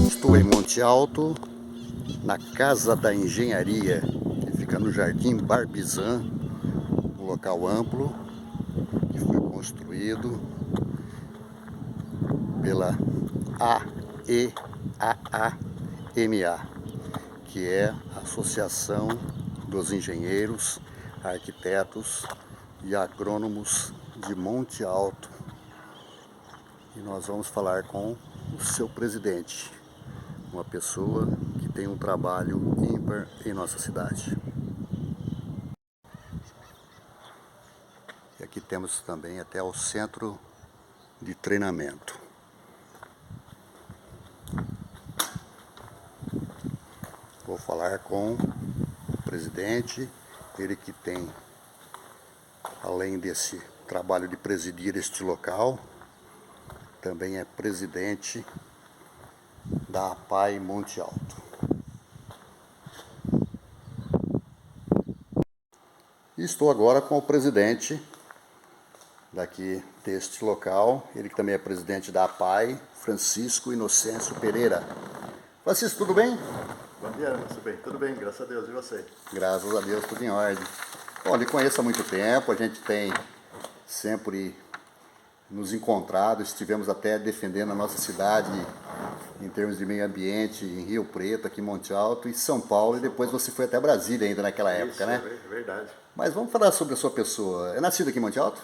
Estou em Monte Alto, na Casa da Engenharia, que fica no Jardim Barbizan, um local amplo que foi construído pela AEAAMA, que é a Associação dos Engenheiros, Arquitetos e Agrônomos de Monte Alto. E nós vamos falar com o seu presidente, uma pessoa que tem um trabalho ímpar em nossa cidade. E aqui temos também até o centro de treinamento. Vou falar com o presidente, ele que tem, além desse trabalho de presidir este local, também é presidente da APAI Monte Alto. E estou agora com o presidente daqui deste local, ele que também é presidente da APAI, Francisco Inocêncio Pereira. Francisco, tudo bem? Bom dia, Márcio. Bem, tudo bem, graças a Deus. E você? Graças a Deus, tudo em ordem. Bom, lhe conheço há muito tempo, a gente tem sempre nos encontrado, estivemos até defendendo a nossa cidade em termos de meio ambiente, em Rio Preto, aqui em Monte Alto, e São Paulo, e depois você foi até Brasília ainda naquela época, né? É verdade. Mas vamos falar sobre a sua pessoa. É nascido aqui em Monte Alto?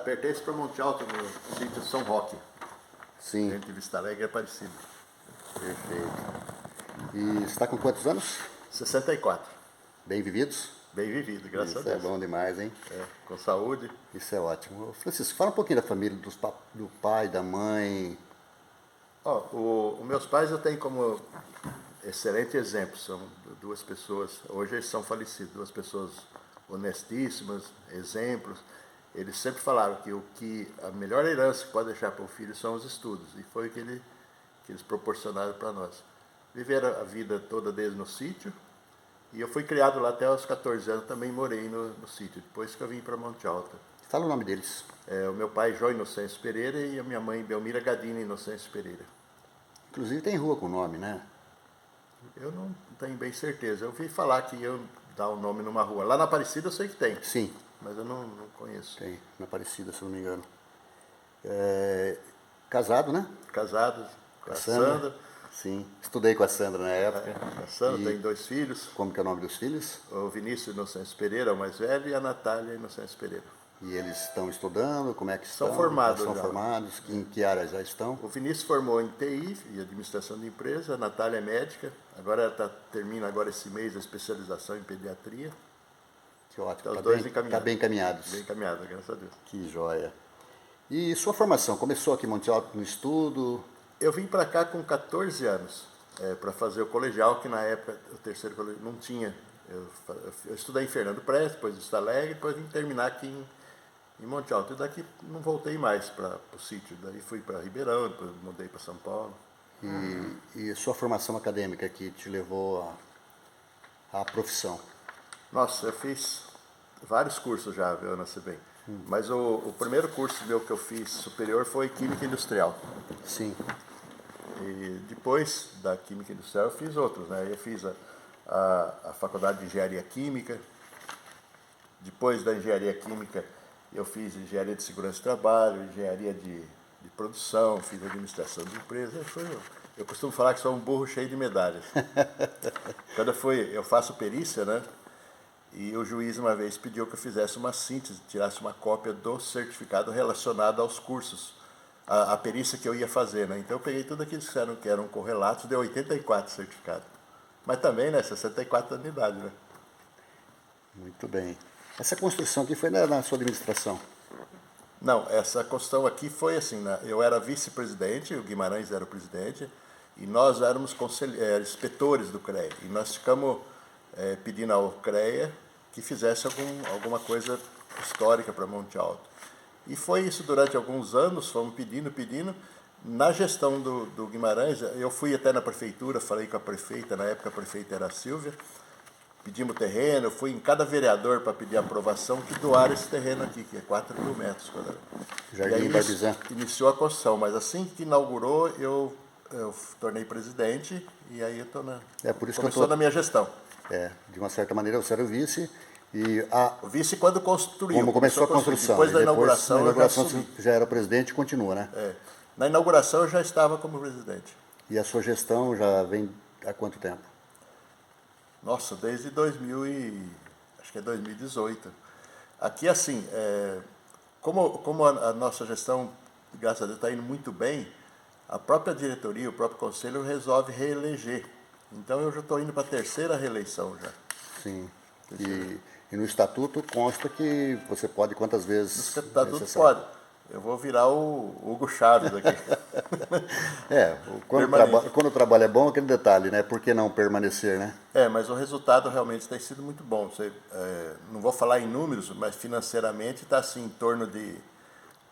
Pertence para Monte Alto, no sítio São Roque. Sim. Entre Vista Alegre e Aparecida. Perfeito. E você está com quantos anos? 64. Bem vividos? Bem vivido, graças a Isso é Deus. bom demais, hein? Com saúde. Isso é ótimo. Francisco, fala um pouquinho da família, do pai, da mãe. Os meus pais eu tenho como excelente exemplo. São duas pessoas, hoje eles são falecidos, duas pessoas honestíssimas, exemplos. Eles sempre falaram que a melhor herança que pode deixar para o filho são os estudos. E foi o que eles proporcionaram para nós. Viveram a vida toda deles no sítio. E eu fui criado lá até aos 14 anos, também morei no sítio, depois que eu vim para Monte Alto. Fala o nome deles. O meu pai, João Inocêncio Pereira, e a minha mãe, Belmira Gadina Inocêncio Pereira. Inclusive tem rua com nome, né? Eu não tenho bem certeza. Eu ouvi falar que iam dar um nome numa rua. Lá na Aparecida eu sei que tem. Sim. Mas eu não conheço. Tem, na Aparecida, se não me engano. Casado, né? Casados com a Sandra. Sim, estudei com a Sandra na época. A Sandra tem 2 filhos. Como que é o nome dos filhos? O Vinícius Inocêncio Pereira, o mais velho, e a Natália Inocêncio Pereira. E eles estão estudando? Como é que estão? São formados São já. formados? Em que área já estão? O Vinícius formou em TI e administração de empresa, a Natália é médica, agora termina agora esse mês a especialização em pediatria. Que ótimo, Os dois encaminhados. Tá bem encaminhados. Bem encaminhado, graças a Deus. Que joia. E sua formação, começou aqui em Monte Alto no estudo? Eu vim para cá com 14 anos, para fazer o colegial, que na época, o terceiro colegial, não tinha. Eu estudei em Fernando Prestes, depois em Vista Alegre, depois vim terminar aqui em Monte Alto. E daqui não voltei mais para o sítio, daí fui para Ribeirão, depois mudei para São Paulo. E sua formação acadêmica que te levou à profissão? Nossa, eu fiz vários cursos já, viu, Ana, se bem. Mas o primeiro curso meu que eu fiz superior foi Química Industrial. Sim. E depois da Química Industrial eu fiz outros, né? Eu fiz a Faculdade de Engenharia Química. Depois da Engenharia Química eu fiz Engenharia de Segurança do Trabalho, Engenharia de Produção, fiz Administração de Empresa. Eu costumo falar que sou um burro cheio de medalhas. Quando eu faço perícia, né? E o juiz uma vez pediu que eu fizesse uma síntese, tirasse uma cópia do certificado relacionado aos cursos, a perícia que eu ia fazer, né? Então eu peguei tudo aquilo que disseram que eram correlatos, deu 84 certificados. Mas também, né, 64 anos de idade, né? Muito bem. Essa construção aqui foi na sua administração? Não, essa construção aqui foi assim, né? Eu era vice-presidente, o Guimarães era o presidente, e nós éramos inspetores do CREA. E nós ficamos pedindo ao CREA que fizesse alguma coisa histórica para Monte Alto. E foi isso durante alguns anos, fomos pedindo. Na gestão do Guimarães, eu fui até na prefeitura, falei com a prefeita, na época a prefeita era a Silvia, pedimos terreno, fui em cada vereador para pedir aprovação que doaram esse terreno aqui, que é 4.000 metros quadrados. Jardim E aí Barbizan. iniciou a construção, mas assim que inaugurou, eu tornei presidente e aí eu tô Por isso começou na minha gestão. De uma certa maneira você era o vice e O vice quando construiu. como começou a construção. Depois da na inauguração, inauguração eu já você assumi. já era o presidente e continua, né? Na inauguração eu já estava como presidente. E a sua gestão já vem há quanto tempo? Nossa, desde 2018. Aqui, assim, como a nossa gestão, graças a Deus, está indo muito bem, a própria diretoria, o próprio conselho resolve reeleger. Então eu já estou indo para a terceira reeleição já. Sim. E no estatuto consta que você pode quantas vezes No estatuto necessário. pode. Eu vou virar o Hugo Chaves aqui. Quando o trabalho é bom, aquele detalhe, né? Por que não permanecer, né? Mas o resultado realmente tem sido muito bom. Não vou falar em números, mas financeiramente está assim, em torno de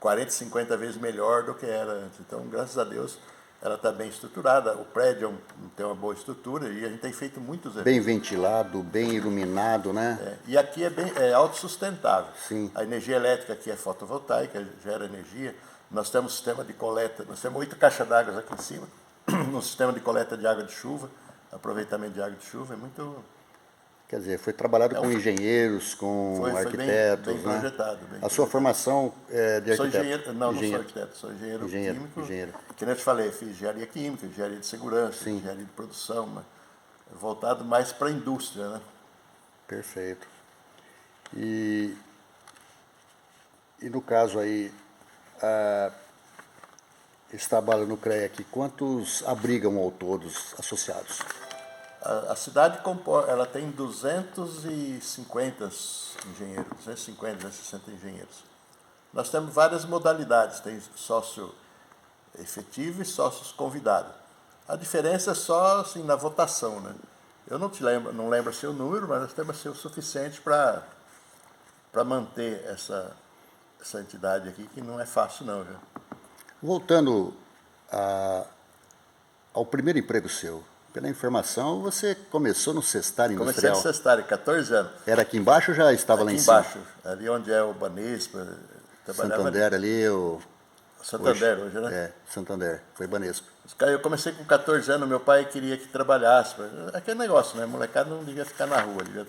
40, 50 vezes melhor do que era antes. Então, graças a Deus, ela está bem estruturada. O prédio tem uma boa estrutura e a gente tem feito muitos eventos. Bem ventilado, bem iluminado, né? E aqui é autossustentável. Sim. A energia elétrica aqui é fotovoltaica, gera energia. Nós temos sistema de coleta, nós temos 8 caixas d'água aqui em cima, no sistema de coleta de água de chuva, aproveitamento de água de chuva, é muito... Quer dizer, foi trabalhado com engenheiros, com Foi arquitetos, bem né? projetado. A sua formação é de arquiteto? Sou engenheiro, não sou arquiteto, sou engenheiro químico. Que nem eu te falei, fiz engenharia química, engenharia de segurança, engenharia de produção, mas voltado mais para a indústria, né? Perfeito. E no caso aí, esse trabalho no CREA aqui, quantos abrigam ao todos associados? A cidade ela tem 250 engenheiros, 250, 260 engenheiros. Nós temos várias modalidades, tem sócio efetivo e sócios convidados. A diferença é só assim, na votação, né? Eu não lembro assim, o número, mas nós temos assim, o suficiente para manter essa entidade aqui, que não é fácil não. Viu? Voltando ao primeiro emprego seu, pela informação, você começou no cestário industrial. Comecei no cestário, 14 anos. Era aqui embaixo ou já estava lá em cima? Aqui embaixo, ali onde é o Banespa. Santander ali, o... Santander hoje, né? Santander, foi Banespa. Eu comecei com 14 anos, meu pai queria que trabalhasse. Aquele negócio, né? Molecada não devia ficar na rua. Eu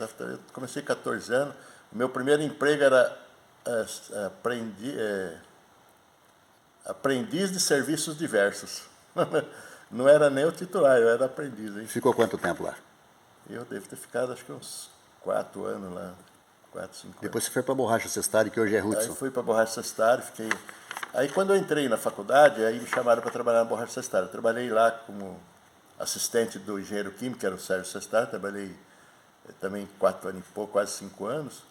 comecei com 14 anos, meu primeiro emprego era aprendiz de serviços diversos. Não era nem o titular, eu era aprendiz. Hein? Ficou quanto tempo lá? Eu devo ter ficado acho que uns 4 anos lá. 4, 5 anos. Depois você foi para a Borracha Cestário, que hoje é Hudson. Aí fui para a Borracha Cestário, fiquei... Aí quando eu entrei na faculdade, aí me chamaram para trabalhar na Borracha Cestário. Eu trabalhei lá como assistente do engenheiro químico, que era o Sérgio Cestário. Trabalhei também 4 anos e pouco, quase 5 anos.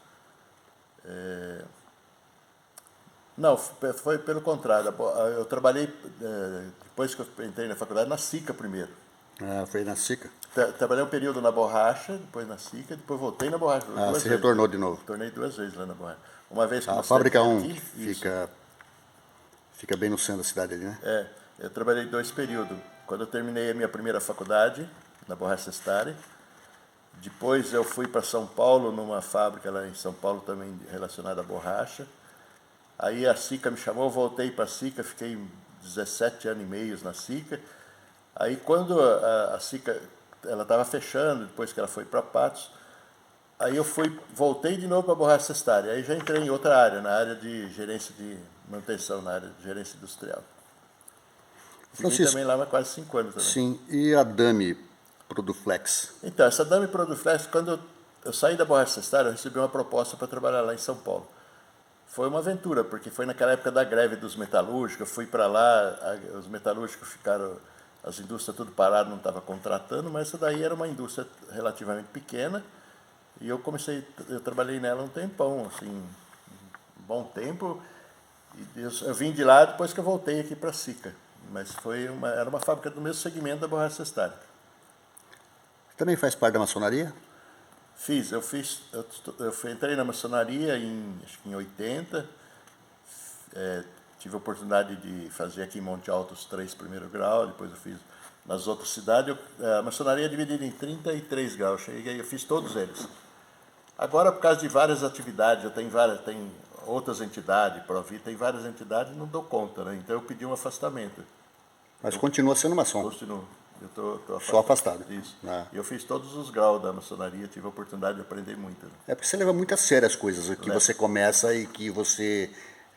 Não, foi pelo contrário. Eu trabalhei, depois que eu entrei na faculdade, na SICA primeiro. Foi na SICA? Trabalhei um período na Borracha, depois na SICA, depois voltei na Borracha. Você retornou de novo? Tornei 2 vezes lá na Borracha. Uma vez a Fábrica 1 fica bem no centro da cidade ali, né? Eu trabalhei 2 períodos. Quando eu terminei a minha primeira faculdade, na Borracha Cestário, depois eu fui para São Paulo, numa fábrica lá em São Paulo também relacionada à borracha. Aí a SICA me chamou, voltei para a SICA, fiquei 17 anos e meio na SICA. Aí quando a SICA ela estava fechando, depois que ela foi para Patos, aí eu voltei de novo para a Borracha Cestário. Aí já entrei em outra área, na área de gerência de manutenção, na área de gerência industrial. Fiquei também lá há quase 5 anos também. Sim, e a Dami Produflex? Então, essa Dami Produflex, quando eu saí da Borracha Cestário, eu recebi uma proposta para trabalhar lá em São Paulo. Foi uma aventura, porque foi naquela época da greve dos metalúrgicos, eu fui para lá, os metalúrgicos ficaram, as indústrias tudo paradas, não estavam contratando, mas essa daí era uma indústria relativamente pequena, e eu trabalhei nela um tempão, assim, um bom tempo, e eu vim de lá depois que eu voltei aqui para a SICA, mas era uma fábrica do mesmo segmento da Borracha Cestário. Também faz parte da maçonaria? Eu entrei na maçonaria acho que em 80, tive a oportunidade de fazer aqui em Monte Alto os 3 primeiros graus, depois eu fiz nas outras cidades, a maçonaria é dividida em 33 graus. Eu fiz todos eles. Agora, por causa de várias atividades, tem outras entidades, Provi, tem várias entidades, não dou conta, né? Então eu pedi um afastamento. Mas continua sendo maçom. Continuo. Eu tô afastado. Só afastado. Isso. Ah. Eu fiz todos os graus da maçonaria, tive a oportunidade de aprender muito. Né? É porque você leva muito a sério as coisas, que você começa e que você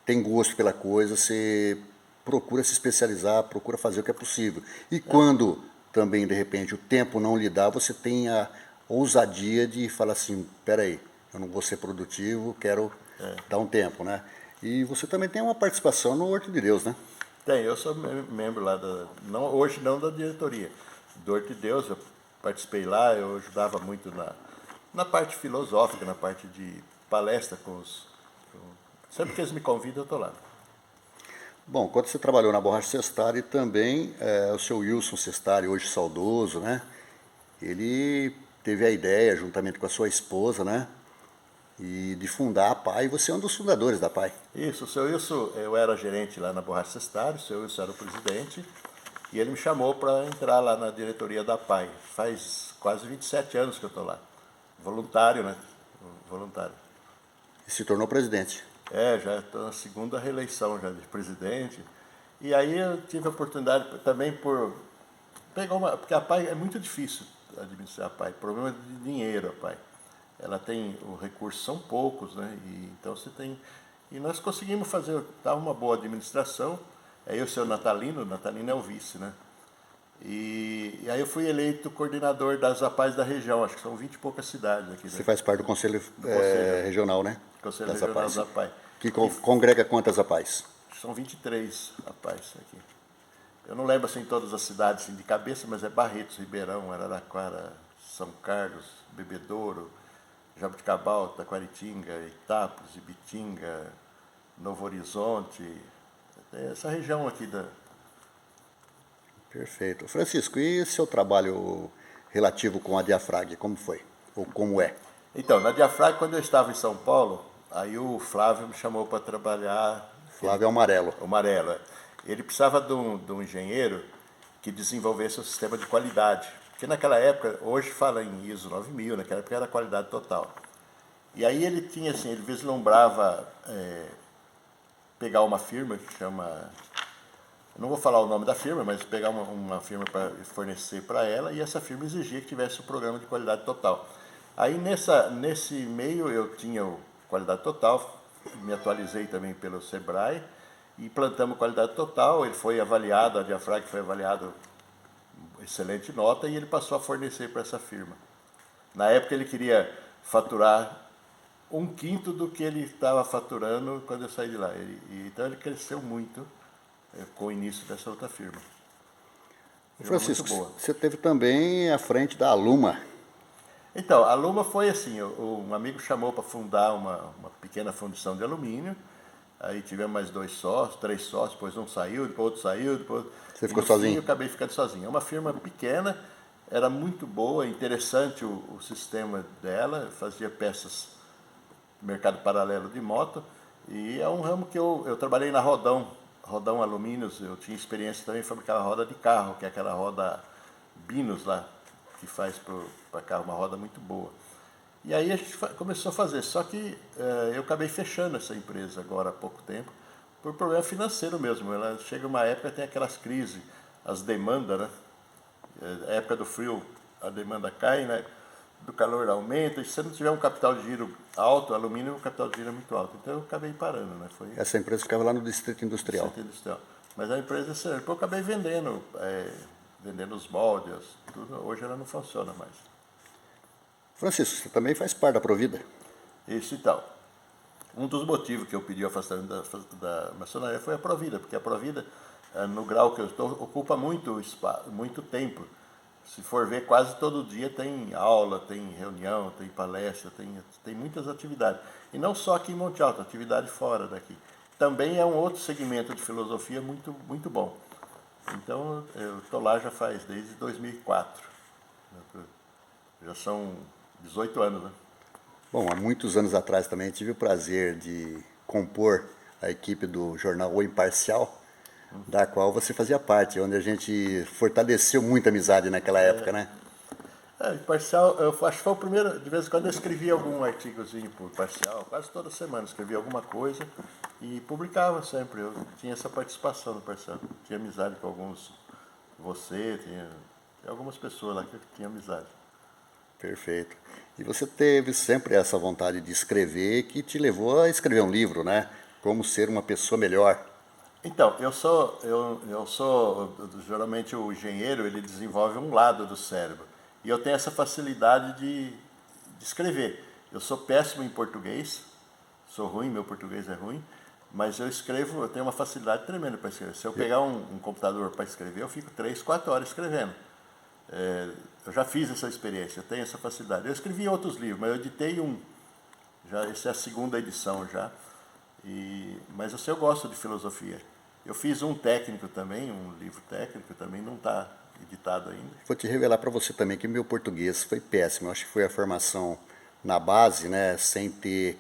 tem gosto pela coisa, você procura se especializar, procura fazer o que é possível. E quando também, de repente, o tempo não lhe dá, você tem a ousadia de falar assim, peraí, eu não vou ser produtivo, quero dar um tempo, né? E você também tem uma participação no Horto de Deus, né? Tem, eu sou membro lá hoje não da diretoria, do Horto de Deus, eu participei lá, eu ajudava muito na parte filosófica, na parte de palestra sempre que eles me convidam, eu estou lá. Bom, quando você trabalhou na Borracha Sestari também, o seu Wilson Sestari, hoje saudoso, né? Ele teve a ideia, juntamente com a sua esposa, né? E de fundar a PAI, você é um dos fundadores da PAI. Isso, o seu Wilson, eu era gerente lá na Borracha Sestari, o seu Wilson era o presidente, e ele me chamou para entrar lá na diretoria da PAI. Faz quase 27 anos que eu estou lá. Voluntário, né? Voluntário. E se tornou presidente. Já estou na segunda reeleição já de presidente. E aí eu tive a oportunidade também por pegar porque a PAI é muito difícil administrar a PAI, problema de dinheiro a PAI. Ela tem, os recursos são poucos, né? E nós conseguimos dar uma boa administração. Aí o seu Natalino é o vice, né? E aí eu fui eleito coordenador das APAIs da região, acho que são 20 e poucas cidades aqui. Né? Você faz parte do Conselho Regional, né? Conselho Regional das APAIs. Que congrega quantas APAIs? São 23 APAIs aqui. Eu não lembro assim todas as cidades assim, de cabeça, mas é Barretos, Ribeirão, Araraquara, São Carlos, Bebedouro, Jabuticabal, Taquaritinga, Itápolis, Ibitinga, Novo Horizonte, essa região aqui da... Perfeito. Francisco, e seu trabalho relativo com a Diafrag, como foi? Ou como é? Então, na Diafrag, quando eu estava em São Paulo, aí o Flávio me chamou para trabalhar... Flávio é o Amarelo. O Amarelo, é. Ele precisava de um engenheiro que desenvolvesse um sistema de qualidade. Porque naquela época, hoje fala em ISO 9000, naquela época era qualidade total. E aí ele tinha assim, ele vislumbrava pegar uma firma que chama... Não vou falar o nome da firma, mas pegar uma firma para fornecer para ela, e essa firma exigia que tivesse o programa de qualidade total. Aí nesse meio eu tinha o qualidade total, me atualizei também pelo Sebrae, e plantamos qualidade total, ele foi avaliado, a Diafrag foi avaliado excelente nota, e ele passou a fornecer para essa firma. Na época ele queria faturar 1/5 do que ele estava faturando quando eu saí de lá. Então ele cresceu muito com o início dessa outra firma. Francisco, você teve também à frente da Aluma. Então, a Aluma foi assim, um amigo chamou para fundar uma pequena fundição de alumínio, aí tivemos mais 2 sócios, 3 sócios, depois um saiu, depois outro saiu, depois... Você ficou sozinho? Eu acabei ficando sozinho. É uma firma pequena, era muito boa, interessante o sistema dela, fazia peças no mercado paralelo de moto, e é um ramo que eu trabalhei na Rodão Alumínios, eu tinha experiência também em fabricar roda de carro, que é aquela roda Binus lá, que faz para carro, uma roda muito boa. E aí a gente começou a fazer, só que eu acabei fechando essa empresa agora há pouco tempo, por problema financeiro mesmo. Ela chega uma época, tem aquelas crises, as demandas, né? A época do frio, a demanda cai, né? Do calor aumenta, e se você não tiver um capital de giro alto, alumínio, o capital de giro é muito alto. Então eu acabei parando, né? Essa empresa ficava lá no Distrito Industrial. Distrito Industrial. Mas a empresa, depois eu acabei vendendo os moldes, tudo. Hoje ela não funciona mais. Francisco, você também faz parte da Provida? Isso e tal. Um dos motivos que eu pedi o afastamento da maçonaria foi a Provida, porque a Provida, no grau que eu estou, ocupa muito tempo. Se for ver, quase todo dia tem aula, tem reunião, tem palestra, tem muitas atividades. E não só aqui em Monte Alto, atividade fora daqui. Também é um outro segmento de filosofia muito, muito bom. Então, eu estou lá já faz desde 2004. Já são 18 anos, né? Bom, há muitos anos atrás também tive o prazer de compor a equipe do jornal O Imparcial, da qual você fazia parte, onde a gente fortaleceu muita amizade naquela época, né? Parcial, eu acho que foi o primeiro, de vez em quando eu escrevia algum artigozinho por Parcial, quase toda semana escrevia alguma coisa e publicava sempre. Eu tinha essa participação no Parcial, tinha amizade com alguns, tinha algumas pessoas lá que eu tinha amizade. Perfeito. E você teve sempre essa vontade de escrever que te levou a escrever um livro, né? Como ser uma pessoa melhor. Então, geralmente o engenheiro, ele desenvolve um lado do cérebro. E eu tenho essa facilidade de escrever. Eu sou péssimo em português, sou ruim, meu português é ruim, mas eu tenho uma facilidade tremenda para escrever. Se eu pegar um computador para escrever, eu fico 3, 4 horas escrevendo. Eu já fiz essa experiência, eu tenho essa facilidade. Eu escrevi outros livros, mas eu editei um. Essa é a segunda edição já. Mas eu gosto de filosofia. Eu fiz um técnico também, um livro técnico também, não está editado ainda. Vou te revelar para você também que meu português foi péssimo. Eu acho que foi a formação na base, né? Sem ter,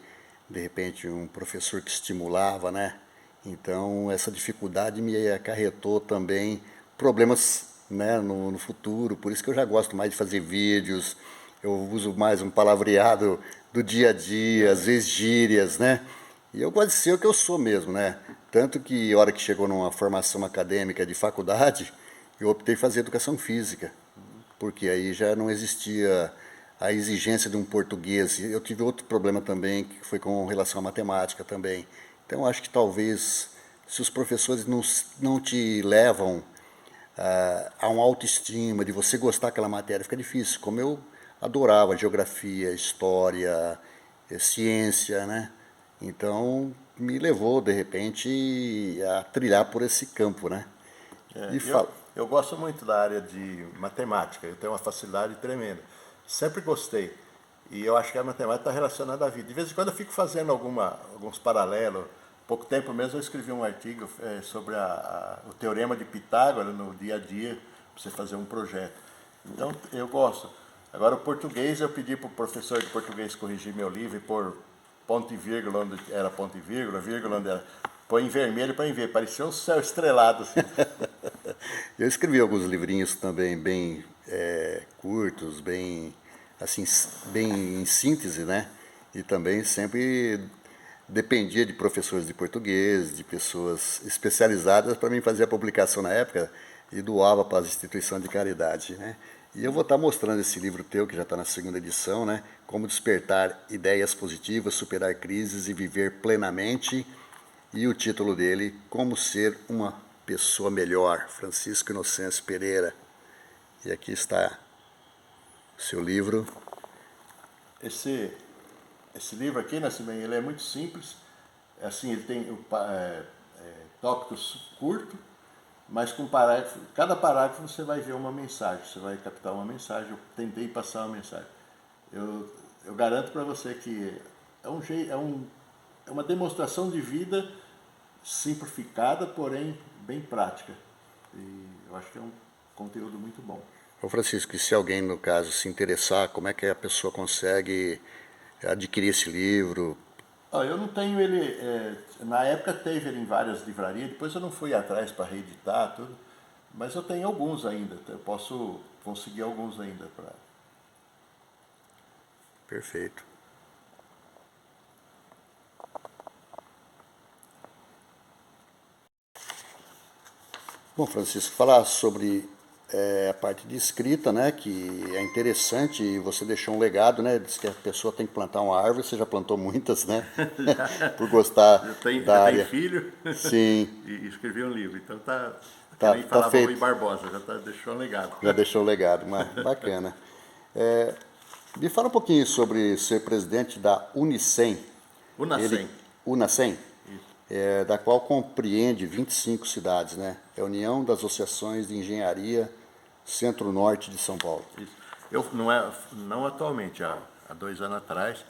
de repente, um professor que estimulava, né? Então, essa dificuldade me acarretou também problemas, né, no futuro. Por isso que eu já gosto mais de fazer vídeos. Eu uso mais um palavreado do dia a dia, às vezes gírias, né? E eu gosto de ser o que eu sou mesmo, né? Tanto que, a hora que chegou numa formação acadêmica de faculdade, eu optei por fazer educação física, porque aí já não existia a exigência de um português. Eu tive outro problema também, que foi com relação à matemática também. Então, acho que talvez, se os professores não te levam a uma autoestima, de você gostar daquela matéria, fica difícil. Como eu adorava geografia, história, ciência, né? Então, me levou, de repente, a trilhar por esse campo, né? E fala, Eu gosto muito da área de matemática, eu tenho uma facilidade tremenda. Sempre gostei. E eu acho que a matemática está relacionada à vida. De vez em quando eu fico fazendo alguns paralelos. Pouco tempo mesmo eu escrevi um artigo sobre o teorema de Pitágoras no dia a dia, para você fazer um projeto. Então eu gosto. Agora o português, eu pedi para o professor de português corrigir meu livro e pôr ponto e vírgula onde era ponto e vírgula onde era. Põe em vermelho para ver, parecia um céu estrelado assim. eu escrevi alguns livrinhos também bem curtos, bem assim, bem em síntese, né? E também sempre dependia de professores de português, de pessoas especializadas para mim fazer a publicação na época e doava para as instituições de caridade, né? E eu vou estar mostrando esse livro teu, que já está na segunda edição, né? Como despertar ideias positivas, superar crises e viver plenamente. E o título dele, Como Ser uma Pessoa Melhor, Francisco Inocêncio Pereira. E aqui está o seu livro. Esse livro aqui, Nascimento, ele é muito simples. Assim, ele tem tópicos curtos, mas com parágrafo. Cada parágrafo você vai ver uma mensagem, você vai captar uma mensagem. Eu tentei passar uma mensagem. Eu garanto para você que é uma demonstração de vida simplificada, porém bem prática. E eu acho que é um conteúdo muito bom. Ô Francisco, e se alguém, no caso, se interessar, como é que a pessoa consegue adquirir esse livro? Eu não tenho ele. Na época teve ele em várias livrarias, depois eu não fui atrás para reeditar tudo, mas eu tenho alguns ainda. Eu posso conseguir alguns ainda para. Perfeito. Bom, Francisco, falar sobre a parte de escrita, né, que é interessante, e você deixou um legado, né, diz que a pessoa tem que plantar uma árvore, você já plantou muitas, né, por gostar da Já área. tem filho. Sim. E escrevi um livro, então tá. Que Tá, nem tá falava Rui feito. Barbosa, deixou um legado. Já deixou um legado, mas bacana. Me fala um pouquinho sobre ser presidente da Unicem. Unacem. Unacem, Isso. da qual compreende 25 cidades, né? É a União das Associações de Engenharia Centro-Norte de São Paulo. Isso. Não atualmente, há 2 anos atrás,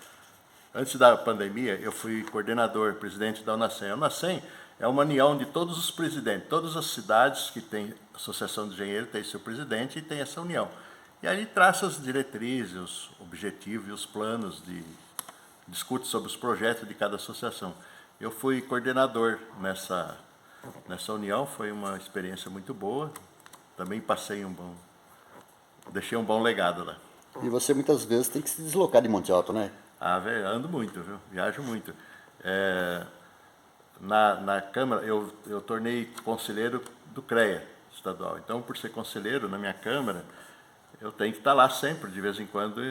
antes da pandemia, eu fui coordenador, presidente da Unacem. A Unacem é uma união de todos os presidentes, todas as cidades que têm associação de engenheiros têm seu presidente e tem essa união. E aí traça as diretrizes, os objetivos e os planos, discute sobre os projetos de cada associação. Eu fui coordenador nessa união, foi uma experiência muito boa. Também deixei um bom legado lá. E você muitas vezes tem que se deslocar de Monte Alto, né? Ando muito, viu? Viajo muito. É, na Câmara, eu tornei conselheiro do CREA estadual. Então, por ser conselheiro na minha Câmara, eu tenho que estar lá sempre, de vez em quando,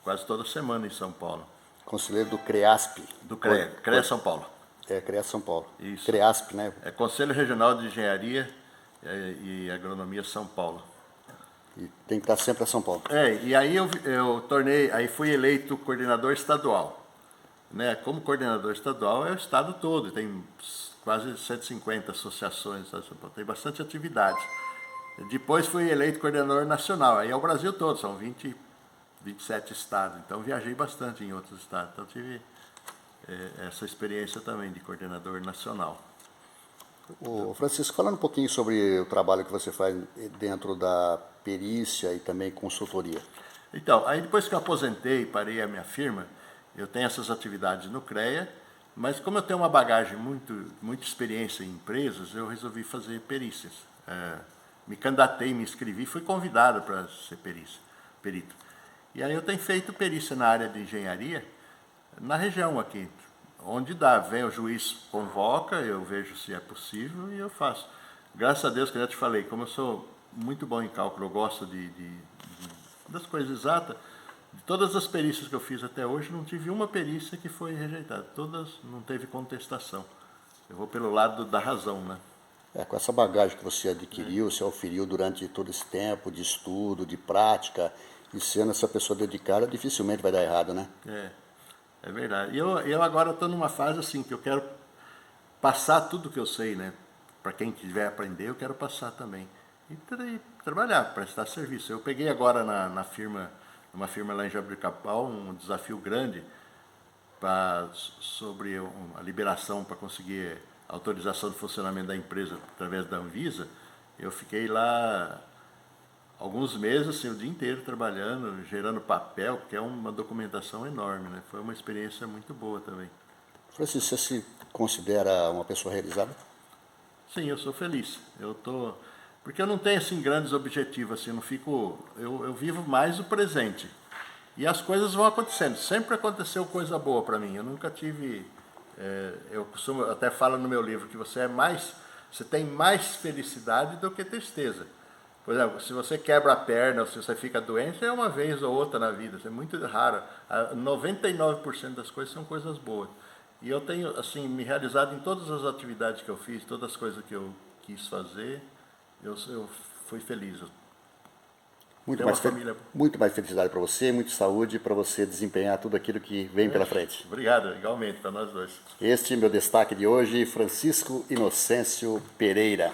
quase toda semana em São Paulo. Conselheiro do CREASP. Do CREA, CREA São Paulo. CREA São Paulo. Isso. CREASP, né? É Conselho Regional de Engenharia e Agronomia São Paulo. E tem que estar sempre a São Paulo. E aí aí fui eleito coordenador estadual. Né? Como coordenador estadual é o estado todo, tem quase 150 associações, tem bastante atividade. Depois fui eleito coordenador nacional, aí é o Brasil todo, são 27 estados, então viajei bastante em outros estados, então tive essa experiência também de coordenador nacional. Ô, Francisco, falando um pouquinho sobre o trabalho que você faz dentro da perícia e também consultoria. Então, aí depois que eu aposentei e parei a minha firma, eu tenho essas atividades no CREA, mas como eu tenho uma bagagem, muita experiência em empresas, eu resolvi fazer perícias. Me candidatei, me inscrevi, fui convidado para ser perito. E aí eu tenho feito perícia na área de engenharia, na região aqui. Onde dá, vem o juiz, convoca, eu vejo se é possível e eu faço. Graças a Deus, que eu já te falei, como eu sou muito bom em cálculo, eu gosto das coisas exatas, de todas as perícias que eu fiz até hoje, não tive uma perícia que foi rejeitada. Todas não teve contestação. Eu vou pelo lado da razão, né? Com essa bagagem que você adquiriu, você oferiu durante todo esse tempo de estudo, de prática, e sendo essa pessoa dedicada, dificilmente vai dar errado, né? É verdade. E eu agora estou numa fase assim, que eu quero passar tudo que eu sei, né? Para quem quiser aprender, eu quero passar também. E trabalhar, prestar serviço. Eu peguei agora numa firma lá em Jaboticabal, um desafio grande sobre a liberação para conseguir autorização de funcionamento da empresa através da Anvisa. Eu fiquei lá alguns meses, assim, o dia inteiro trabalhando, gerando papel, porque é uma documentação enorme, né? Foi uma experiência muito boa também. Francisco, você se considera uma pessoa realizada? Sim, eu sou feliz. Porque eu não tenho assim grandes objetivos, assim, eu vivo mais o presente. E as coisas vão acontecendo. Sempre aconteceu coisa boa para mim. Eu nunca tive eu até falo no meu livro que você tem mais felicidade do que tristeza. Por exemplo, se você quebra a perna ou se você fica doente, é uma vez ou outra na vida, isso é muito raro. 99% das coisas são coisas boas. E eu tenho assim me realizado em todas as atividades que eu fiz, todas as coisas que eu quis fazer, eu fui feliz. Muito mais felicidade para você, muita saúde para você desempenhar tudo aquilo que vem pela frente. Obrigado, igualmente, para nós dois. Este é meu destaque de hoje, Francisco Inocêncio Pereira.